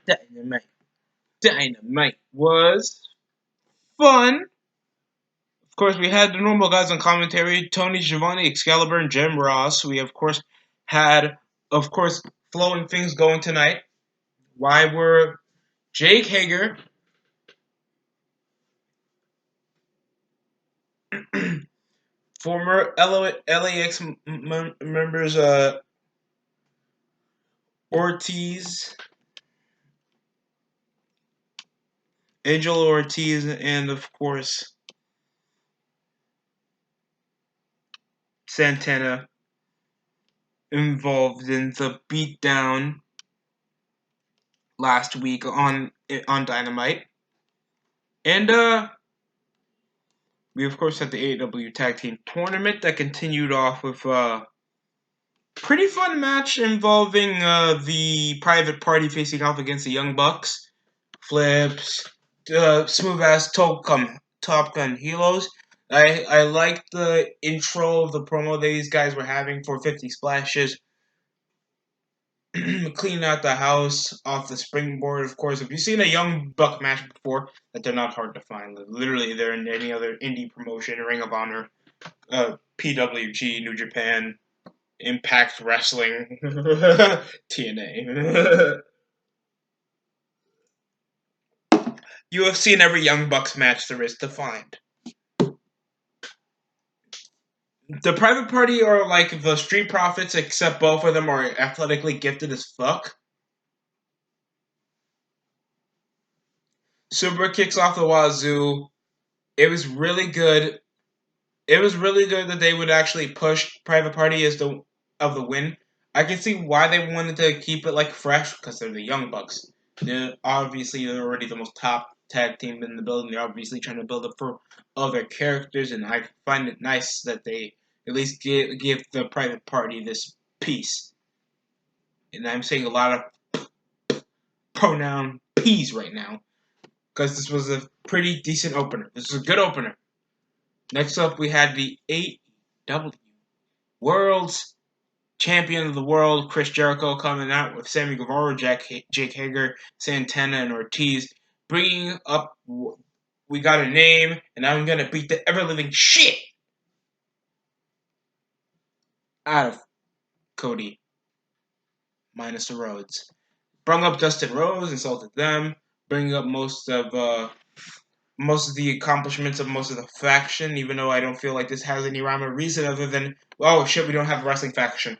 Dynamite. Dynamite was fun. Of course, we had the normal guys on commentary: Tony Schiavone, Excalibur, and Jim Ross. We of course had, of course, flowing things going tonight. Why were Jake Hager, former LAX members Ortiz, Angel Ortiz, and of course Santana involved in the beatdown last week on Dynamite, and we of course had the AEW Tag Team Tournament that continued off with a pretty fun match involving the Private Party facing off against the Young Bucks, flips, smooth ass Top Gun helos. I liked the intro of the promo that these guys were having for 50 splashes. Cleaning out the house off the springboard, of course. If you've seen a Young Buck match before, that they're not hard to find. Literally, they're in any other indie promotion, Ring of Honor, PWG, New Japan, Impact Wrestling, TNA. You have seen every Young Bucks match there is to find. The Private Party are like the Street Profits, except both of them are athletically gifted as fuck. Super kicks off the wazoo. It was really good. It was really good that they would actually push Private Party as the win. I can see why they wanted to keep it like fresh because they're the Young Bucks. They're already the most top tag team in the building. They're obviously trying to build up for other characters, and I find it nice that they at least give the Private Party this piece. And I'm saying a lot of pronoun P's right now because this was a pretty decent opener. This was a good opener. Next up, we had the AEW World's Champion of the World, Chris Jericho, coming out with Sammy Guevara, Jake Hager, Santana, and Ortiz, bringing up, we got a name, and I'm going to beat the ever-living shit out of Cody, minus the Rhodes. Brung up Dustin Rhodes, insulted them, bringing up most of the accomplishments of most of the faction, even though I don't feel like this has any rhyme or reason other than, oh shit, we don't have a wrestling faction.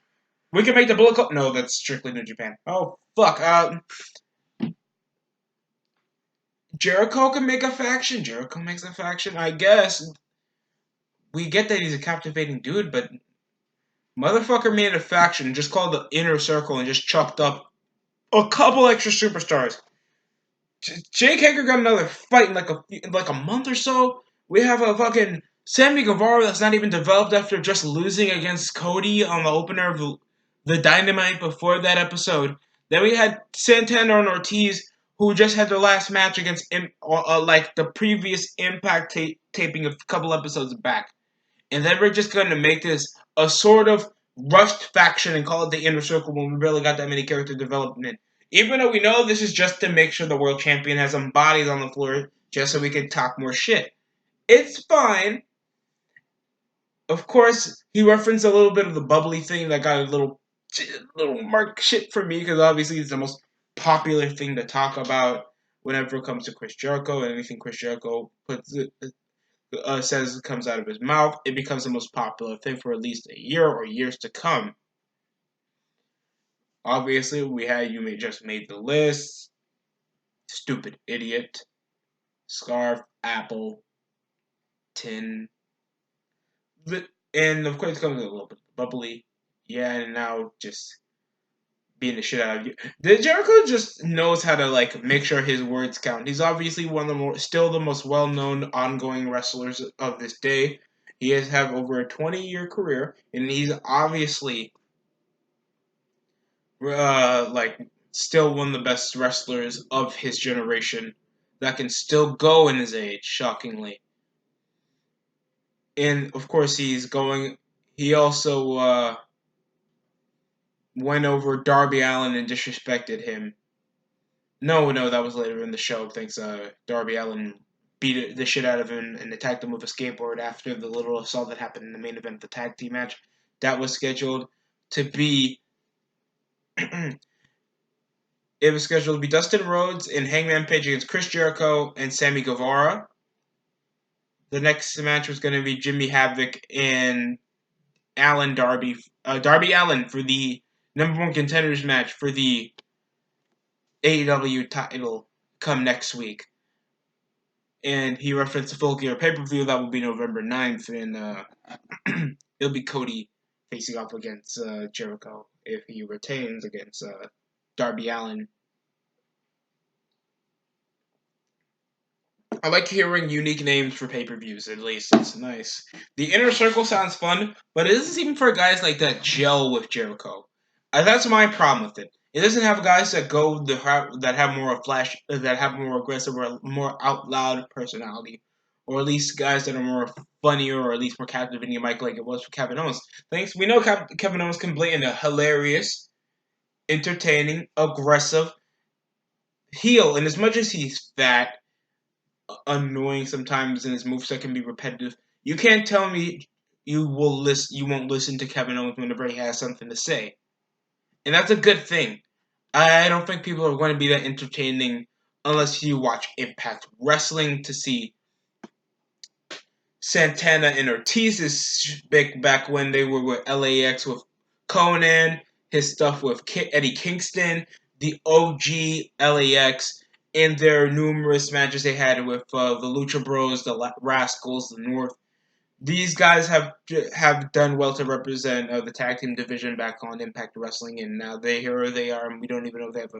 We can make the Bullet Club. No, that's strictly New Japan. Oh, fuck. Jericho can make a faction. Jericho makes a faction, I guess. We get that he's a captivating dude, but motherfucker made a faction, just called the Inner Circle, and just chucked up a couple extra superstars. Jake Hager got another fight in like a month or so. We have a fucking Sammy Guevara that's not even developed after just losing against Cody on the opener of the Dynamite before that episode. Then we had Santana and Ortiz, who just had their last match against like the previous Impact taping a couple episodes back. And then we're just going to make this a sort of rushed faction and call it the Inner Circle when we really got that many character development. Even though we know this is just to make sure the world champion has some bodies on the floor just so we can talk more shit. It's fine. Of course, he referenced a little bit of the bubbly thing that got a little mark shit for me because obviously it's the most popular thing to talk about whenever it comes to Chris Jericho, and anything Chris Jericho says comes out of his mouth, it becomes the most popular thing for at least a year or years to come. Obviously, we had You May Just Made the List, Stupid Idiot, Scarf, Apple, Tin, and of course it comes with a little bit bubbly. Yeah, and now just being the shit out of you. The Jericho just knows how to like make sure his words count. He's obviously still the most well-known ongoing wrestlers of this day. He has have over a 20-year career, and he's obviously like still one of the best wrestlers of his generation that can still go in his age, shockingly. And of course, he also went over Darby Allin and disrespected him No, no, that was later in the show. Thanks, Darby Allin beat the shit out of him and attacked him with a skateboard after the little assault that happened in the main event of the tag team match. That was scheduled to be. It was scheduled to be Dustin Rhodes and Hangman Page against Chris Jericho and Sammy Guevara. The next match was going to be Jimmy Havoc and Darby Allin for the number one contenders match for the AEW title come next week. And he referenced the Full Gear pay-per-view that will be November 9th, and it'll be Cody facing off against Jericho if he retains against Darby Allin. I like hearing unique names for pay-per-views, at least. It's nice. The Inner Circle sounds fun, but it doesn't seem for guys like that gel with Jericho. That's my problem with it. It doesn't have guys that that have more flash, that have more aggressive or more out loud personality, or at least guys that are more funnier or at least more captivating, like it was for Kevin Owens. Thanks, we know Kevin Owens can play in a hilarious, entertaining, aggressive heel, and as much as he's fat, annoying sometimes, and his moveset can be repetitive, you can't tell me you won't listen to Kevin Owens whenever he has something to say. And that's a good thing. I don't think people are going to be that entertaining unless you watch Impact Wrestling to see Santana and Ortiz's back when they were with LAX with Conan, his stuff with Eddie Kingston, the OG LAX, and their numerous matches they had with the Lucha Bros, the Rascals, the North. These guys have done well to represent the tag team division back on Impact Wrestling, and now here they are, and we don't even know if they have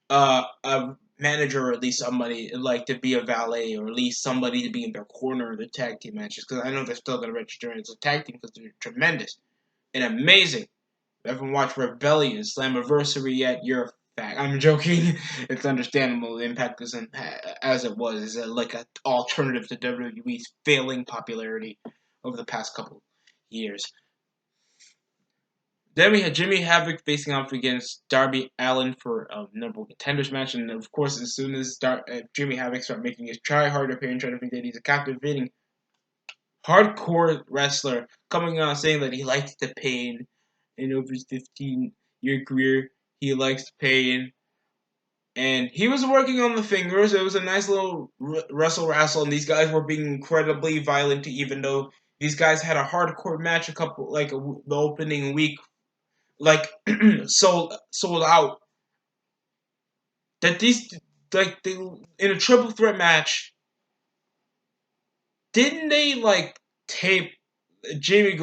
a manager or at least somebody like to be a valet or at least somebody to be in their corner of the tag team matches, because I know they're still going to register as a tag team because they're tremendous and amazing. If you haven't watched Rebellion, Slammiversary yet, you're fat. I'm joking. It's understandable. The Impact isn't as it was. Is like an alternative to WWE's failing popularity over the past couple years. Then we had Jimmy Havoc facing off against Darby Allin for a number one contenders match, and of course, as soon as Jimmy Havoc started making his try-hard appearance, trying to think that he's a captivating hardcore wrestler, coming out saying that he likes the pain, and over his 15-year career, he likes the pain, and he was working on the fingers. It was a nice little wrestle, and these guys were being incredibly violent, even though these guys had a hardcore match the opening week like sold out. That these they in a triple threat match, didn't they like tape Joey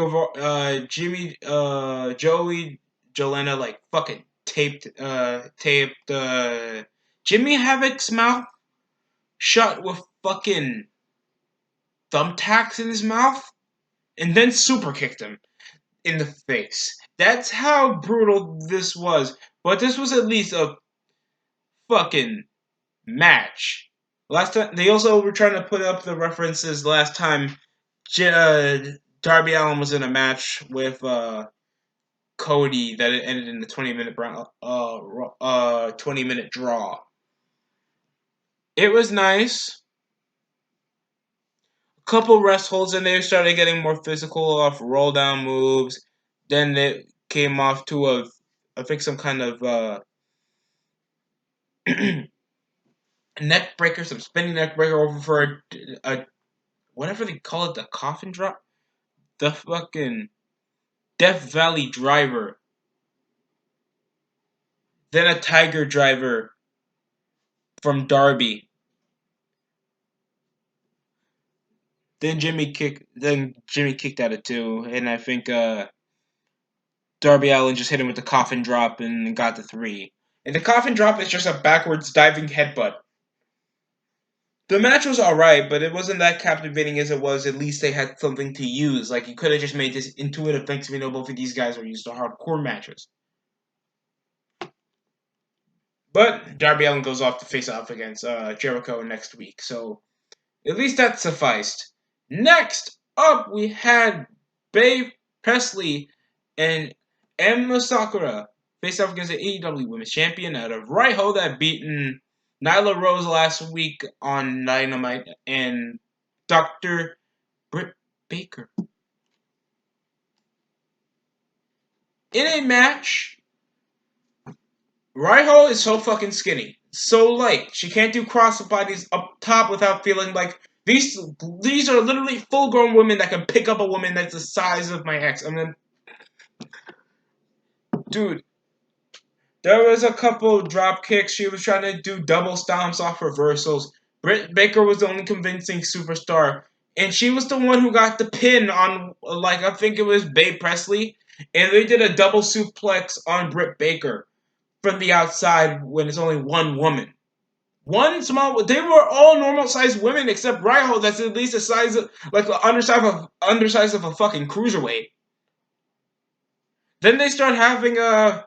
Jolena like fucking taped Jimmy Havoc's mouth shut with fucking thumbtacks in his mouth and then super kicked him in the face. That's how brutal this was. But this was at least a fucking match. Last time they also were trying to put up the references. Last time, Darby Allin was in a match with Cody that it ended in a 20-minute draw. It was nice. A couple rest holds, and they started getting more physical off roll down moves. Then they came off to I think some kind of neck breaker, some spinning neck breaker over for a whatever they call it, the coffin drop, the fucking Death Valley driver, then a Tiger driver from Darby, then Jimmy kicked out of two, and I think Darby Allin just hit him with the coffin drop and got the three. And the coffin drop is just a backwards diving headbutt. The match was alright, but it wasn't that captivating as it was. At least they had something to use. Like, you could have just made this intuitive thing, so we know both of these guys are used to hardcore matches. But Darby Allin goes off to face off against Jericho next week, so at least that sufficed. Next up, we had Babe Presley and Emma Sakura face off against the AEW Women's Champion out of Raiho that beaten Nyla Rose last week on Dynamite and Dr. Britt Baker. In a match, Raiho is so fucking skinny, so light. She can't do crossbodies up top without feeling like these are literally full-grown women that can pick up a woman that's the size of my ex. I mean, dude, there was a couple drop kicks. She was trying to do double stomps off reversals. Britt Baker was the only convincing superstar. And she was the one who got the pin on, like, I think it was Babe Presley. And they did a double suplex on Britt Baker from the outside when it's only one woman. They were all normal-sized women except Raiho that's at least the size of, like, the undersize of a fucking cruiserweight. Then they start having a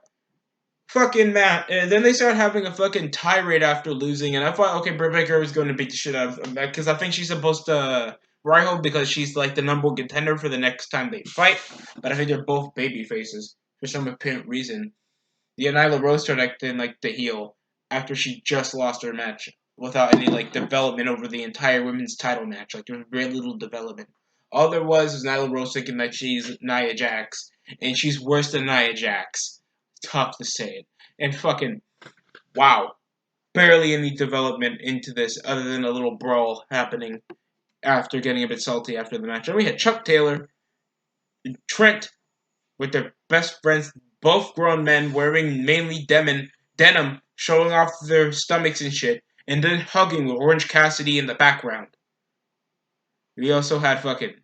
then they started having a fucking tirade after losing, and I thought, okay, Britt Baker was going to beat the shit out of that because I think she's supposed to Raiho because she's like the number one contender for the next time they fight. But I think they're both baby faces for some apparent reason. Yeah, Nyla Rose started acting like the heel after she just lost her match without any like development over the entire women's title match. Like there was very little development. All there was Nyla Rose thinking that she's Nia Jax, and she's worse than Nia Jax. Tough to say it. And fucking wow, barely any development into this other than a little brawl happening after getting a bit salty after the match. And we had Chuck Taylor and Trent with their best friends, both grown men wearing mainly denim, showing off their stomachs and shit, and then hugging with Orange Cassidy in the background. We also had fucking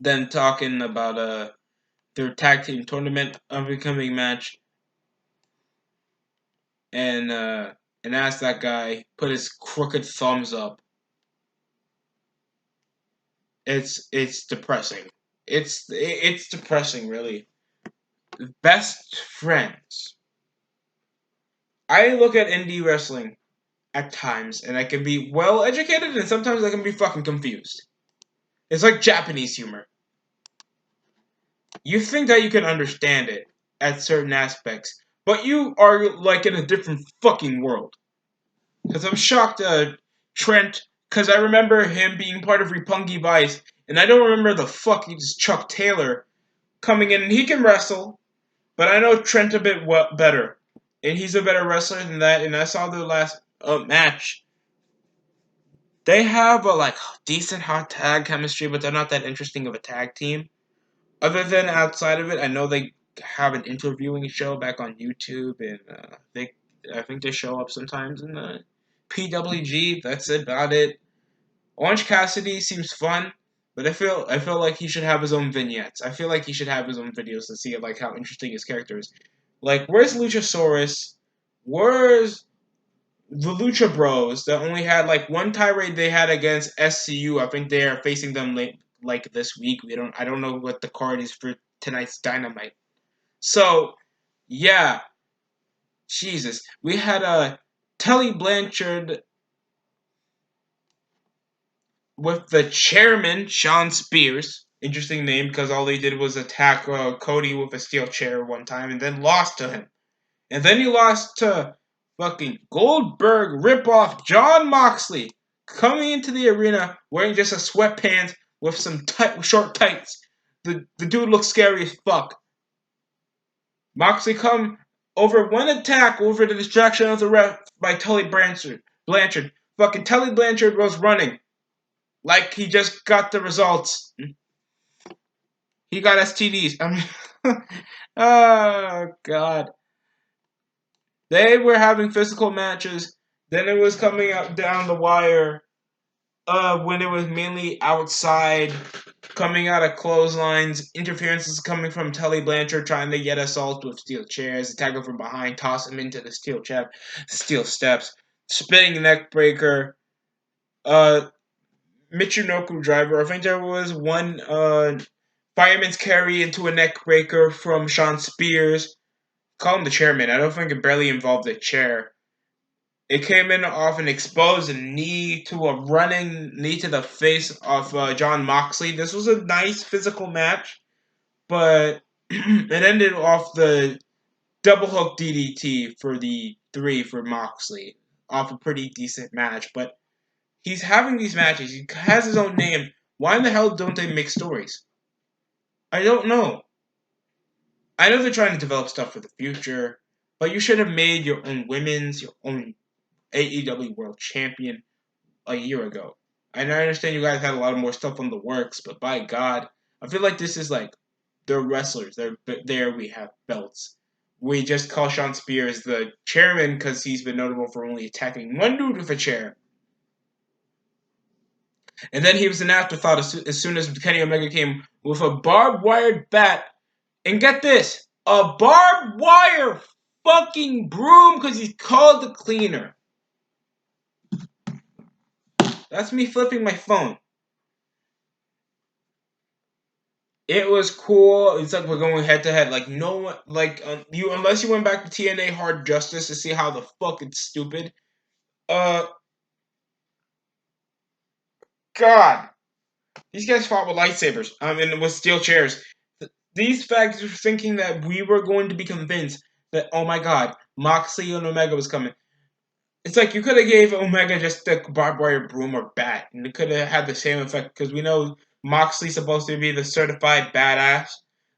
them talking about their tag team tournament upcoming match, and asked that guy put his crooked thumbs up. It's depressing. It's depressing, really. Best friends. I look at indie wrestling at times, and I can be well educated, and sometimes I can be fucking confused. It's like Japanese humor. You think that you can understand it at certain aspects, but you are like in a different fucking world. Because I'm shocked Trent, because I remember him being part of Roppongi Vice, and I don't remember the fuck he's Chuck Taylor coming in, and he can wrestle, but I know Trent a bit better, and he's a better wrestler than that, and I saw their last match. They have a like decent hot tag chemistry, but they're not that interesting of a tag team. Other than outside of it, I know they have an interviewing show back on YouTube, and I think they show up sometimes in the PWG. That's about it. Orange Cassidy seems fun, but I feel like he should have his own vignettes. I feel like he should have his own videos to see like how interesting his character is. Like, where's Luchasaurus? Where's the Lucha Bros that only had like one tirade they had against SCU? I think they are facing them like this week. I don't know what the card is for tonight's Dynamite. So, yeah, Jesus, we had Tully Blanchard with the chairman, Sean Spears. Interesting name because all they did was attack Cody with a steel chair one time and then lost to him. And then he lost to fucking Goldberg ripoff John Moxley coming into the arena wearing just a sweatpants with some short tights. The dude looks scary as fuck. Moxley come over one attack over the distraction of the ref by Tully Blanchard. Fucking Tully Blanchard was running like he just got the results. He got STDs. Oh, God. They were having physical matches. Then it was coming up down the wire when it was mainly outside, coming out of clotheslines. Interferences coming from Tully Blanchard trying to get assault with steel chairs. Attack him from behind, toss him into the steel steps. Spinning neck breaker. Michinoku driver. I think there was one fireman's carry into a neck breaker from Sean Spears. Call him the chairman. I don't think it barely involved the chair. It came in off an exposed knee to a running knee to the face of John Moxley. This was a nice physical match, but it ended off the double hook DDT for the 3 for Moxley off a pretty decent match. But he's having these matches. He has his own name. Why in the hell don't they make stories? I don't know. I know they're trying to develop stuff for the future, but you should have made your own AEW World Champion a year ago. And I understand you guys had a lot of more stuff on the works, but by God, I feel like this is like they're wrestlers. There we have belts. We just call Sean Spears the chairman because he's been notable for only attacking one dude with a chair. And then he was an afterthought as soon as Kenny Omega came with a barbed wire bat. And get this, a barbed wire fucking broom because he's called the cleaner. That's me flipping my phone. It was cool. It's like we're going head to head. Like no one, like you, unless you went back to TNA Hard Justice to see how the fuck it's stupid. Uh, God, these guys fought with lightsabers. And with steel chairs. These fags were thinking that we were going to be convinced that oh my God, Moxley and Omega was coming. It's like you could have gave Omega just a barbed wire broom or bat, and it could have had the same effect because we know Moxley's supposed to be the certified badass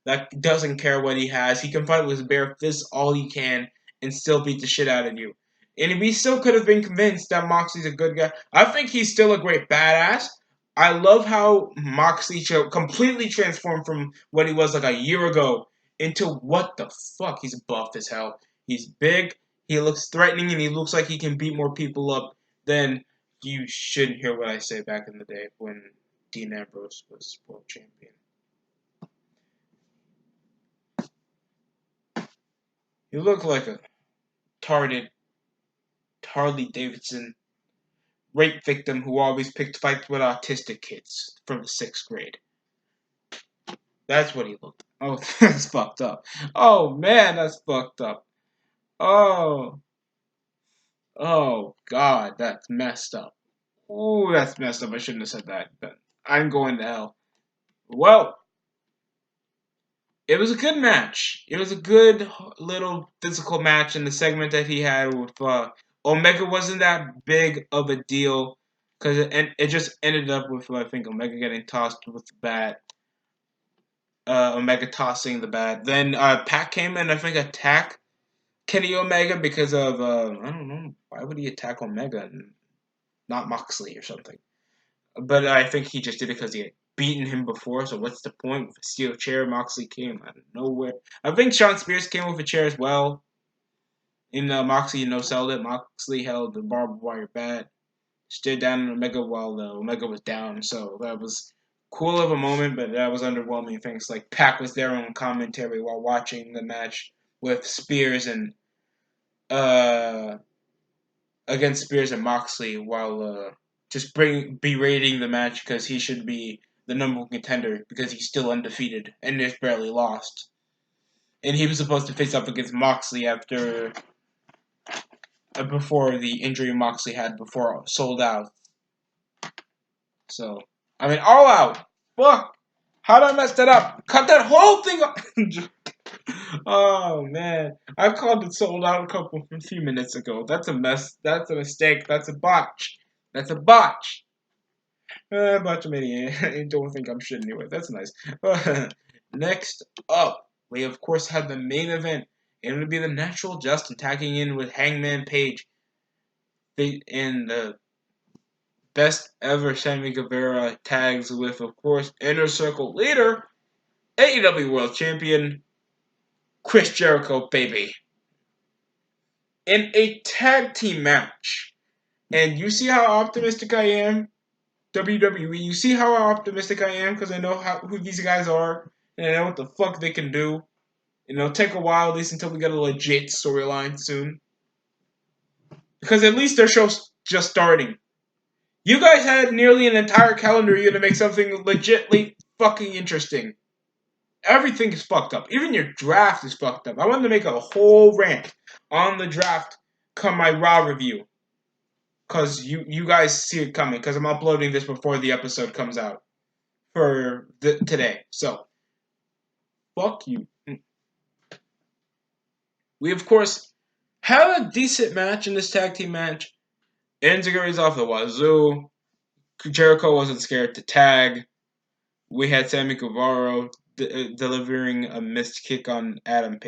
that doesn't care what he has. He can fight with his bare fists all he can and still beat the shit out of you. And we still could have been convinced that Moxley's a good guy. I think he's still a great badass. I love how Moxley completely transformed from what he was like a year ago into what the fuck. He's buff as hell. He's big. He looks threatening and he looks like he can beat more people up than you shouldn't hear what I say back in the day when Dean Ambrose was world champion. You look like a tarded Harley Davidson rape victim who always picked fights with autistic kids from the 6th grade. That's what he looked like. Oh, that's fucked up. Oh, man, that's fucked up. Oh, oh, God, that's messed up. Ooh, that's messed up. I shouldn't have said that. But I'm going to hell. Well, it was a good match. It was a good little physical match, and the segment that he had with Omega wasn't that big of a deal because it just ended up with I think Omega getting tossed with the bat, Omega tossing the bat. Then Pac came in, I think, attacked Kenny Omega because of I don't know why would he attack Omega and not Moxley or something. But I think he just did it because he had beaten him before, so what's the point? With a steel chair, Moxley came out of nowhere. I think Sean Spears came with a chair as well. In Moxley, sold it. Moxley held the barbed wire bat, stood down in Omega while Omega was down, so that was cool of a moment, but that was underwhelming. Things like Pac was there on commentary while watching the match with Spears and uh against Spears and Moxley while just berating the match because he should be the number one contender because he's still undefeated and has barely lost. And he was supposed to face up against Moxley after before the injury Moxley had before Sold Out. So I mean, All Out. Fuck. How did I mess that up? Cut that whole thing up. Oh man, I called it Sold Out a few minutes ago. That's a mess. That's a mistake. That's a botch. That's a botch. Botch mania. I don't think I'm shit anyway. That's nice. Next up, we of course had the main event. It would be the Natural Justin tagging in with Hangman Page. In the best ever Sammy Guevara tags with, of course, Inner Circle leader, AEW World Champion, Chris Jericho, baby. In a tag team match. And you see how optimistic I am? WWE, you see how optimistic I am? Because I know who these guys are. And I know what the fuck they can do. And it'll take a while, at least until we get a legit storyline soon. Because at least their show's just starting. You guys had nearly an entire calendar year to make something legitly fucking interesting. Everything is fucked up. Even your draft is fucked up. I wanted to make a whole rant on the draft come my Raw review. Because you guys see it coming. Because I'm uploading this before the episode comes out. For today. So, fuck you. We, of course, have a decent match in this tag team match. Injuries off the wazoo. Jericho wasn't scared to tag. We had Sammy Guevara delivering a missed kick on Adam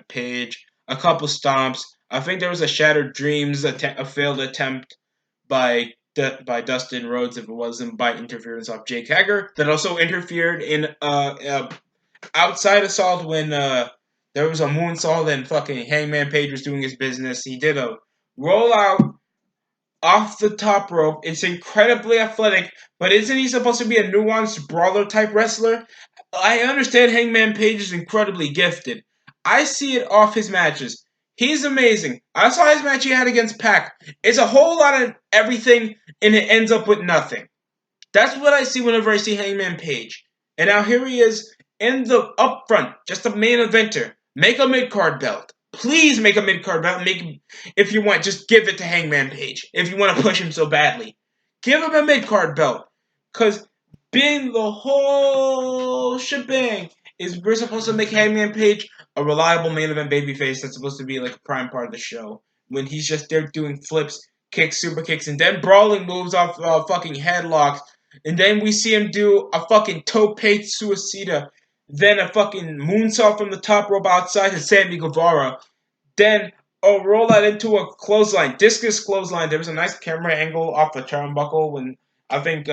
Page. A couple stomps. I think there was a Shattered Dreams a failed attempt by Dustin Rhodes if it wasn't by interference off Jake Hager that also interfered in outside assault when there was a moonsault and fucking Hangman Page was doing his business. He did a rollout off the top rope. It's incredibly athletic, but isn't he supposed to be a nuanced brawler type wrestler? I understand Hangman Page is incredibly gifted. I see it off his matches. He's amazing. I saw his match he had against Pac. It's a whole lot of everything, and it ends up with nothing. That's what I see whenever I see Hangman Page. And now here he is in the upfront, just a main eventer. Make a mid card belt. Please make a mid card belt. If you want, just give it to Hangman Page. If you want to push him so badly, give him a mid card belt. Cause being the whole shebang is we're supposed to make Hangman Page a reliable main event babyface that's supposed to be like a prime part of the show. When he's just there doing flips, kicks, super kicks, and then brawling moves off fucking headlocks and then we see him do a fucking tope suicida, then a fucking moonsault from the top rope outside to Sammy Guevara, then a rollout into a clothesline, discus clothesline. There was a nice camera angle off the turnbuckle when I think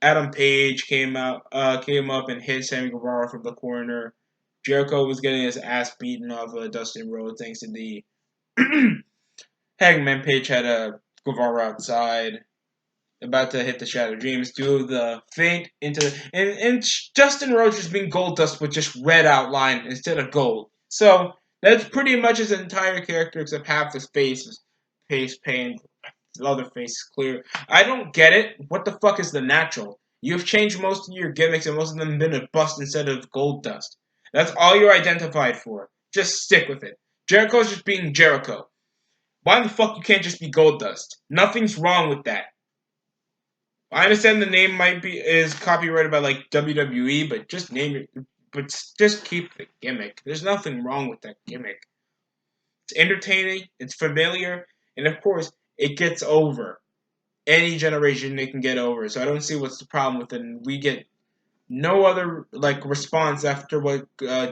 Adam Page came up and hit Sammy Guevara from the corner. Jericho was getting his ass beaten off Dustin Rhodes thanks to the Hangman Page had a Guevara outside about to hit the Shattered Dreams, do the feint into and Justin Rhodes just being gold dust with just red outline instead of gold. So that's pretty much his entire character except half his face paint, the other face is clear. I don't get it. What the fuck is the natural? You've changed most of your gimmicks and most of them have been a bust instead of gold dust. That's all you're identified for. Just stick with it. Jericho's just being Jericho. Why the fuck you can't just be gold dust? Nothing's wrong with that. I understand the name is copyrighted by like WWE, but just name it. But just keep the gimmick. There's nothing wrong with that gimmick. It's entertaining. It's familiar, and of course, it gets over. Any generation they can get over. So I don't see what's the problem with it. And we get no other like response after what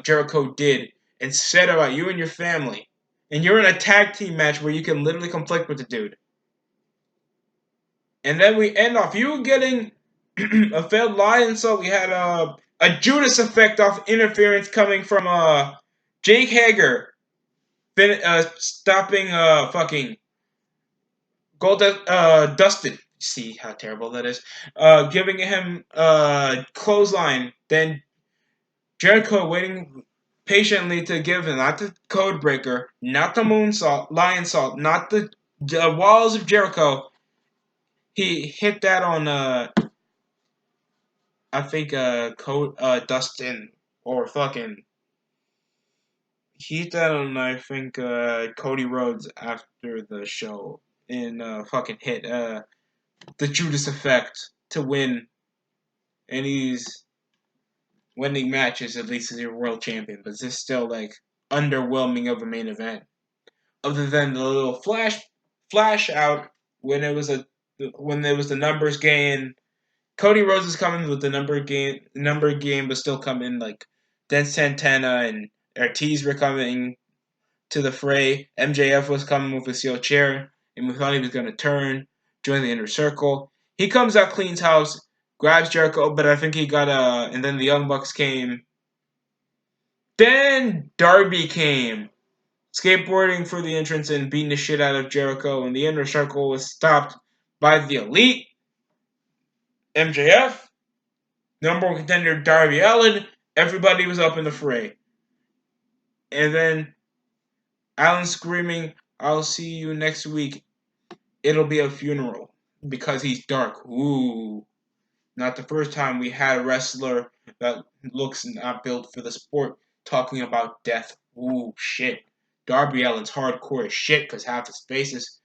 Jericho did and said about you and your family. And you're in a tag team match where you can literally conflict with the dude. And then we end off you getting a failed lion, so we had a Judas effect off interference coming from Jake Hager stopping fucking Gold Dustin. See how terrible that is. Giving him clothesline. Then Jericho waiting patiently to give him not the code breaker, not the moonsault, lion salt, not the walls of Jericho. He hit that on I think Dustin or fucking he hit that on I think Cody Rhodes after the show and fucking hit the Judas effect to win, and he's winning matches at least as a world champion, but this is still like underwhelming of a main event. Other than the little flash out when it was the numbers game. Cody Rhodes is coming with the number game, but still coming like Dan Santana and Ortiz were coming to the fray. MJF was coming with a steel chair, and we thought he was gonna join the inner circle. He comes out, cleans house, grabs Jericho, but I think he got and then the Young Bucks came. Then Darby came, skateboarding for the entrance and beating the shit out of Jericho, and the inner circle was stopped by the Elite, MJF, number one contender Darby Allin. Everybody was up in the fray. And then Allin screaming, I'll see you next week. It'll be a funeral. Because he's dark. Ooh. Not the first time we had a wrestler that looks not built for the sport talking about death. Ooh, shit. Darby Allin's hardcore as shit because half his face is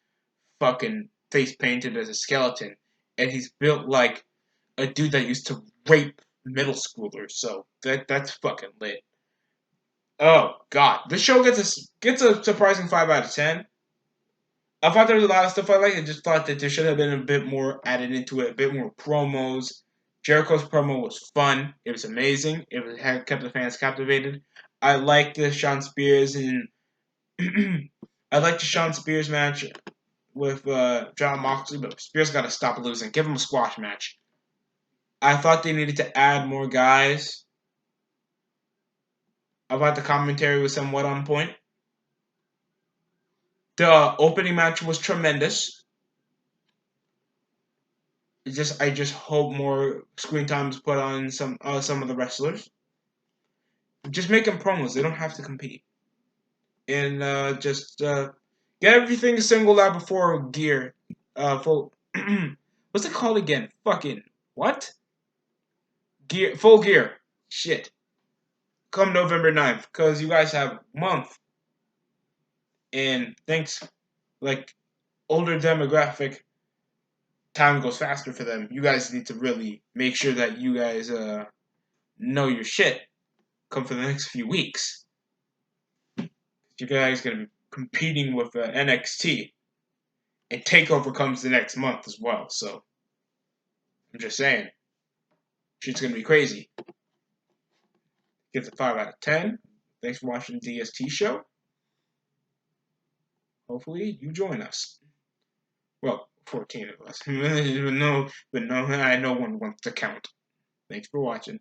fucking face painted as a skeleton. And he's built like a dude that used to rape middle schoolers. So that's fucking lit. Oh God, this show gets a surprising 5 out of 10. I thought there was a lot of stuff I liked. I just thought that there should have been a bit more added into it, a bit more promos. Jericho's promo was fun. It was amazing. Had kept the fans captivated. I liked the Sean Spears and I liked the Sean Spears match with John Moxley, but Spears got to stop losing. Give him a squash match. I thought they needed to add more guys. I thought the commentary was somewhat on point. The opening match was tremendous. I just hope more screen time is put on some of the wrestlers. Just make them promos. They don't have to compete. And just get everything singled out before gear. Full. What's it called again? Fucking what? Gear. Full gear. Shit. Come November 9th, because you guys have a month. And thanks, like older demographic, time goes faster for them. You guys need to really make sure that you guys know your shit. Come for the next few weeks. You guys gonna be competing with NXT, and Takeover comes the next month as well. So I'm just saying, shit's gonna be crazy. Gives a 5 out of 10. Thanks for watching the DST show. Hopefully you join us. Well, 14 of us. but no, I know one wants to count. Thanks for watching.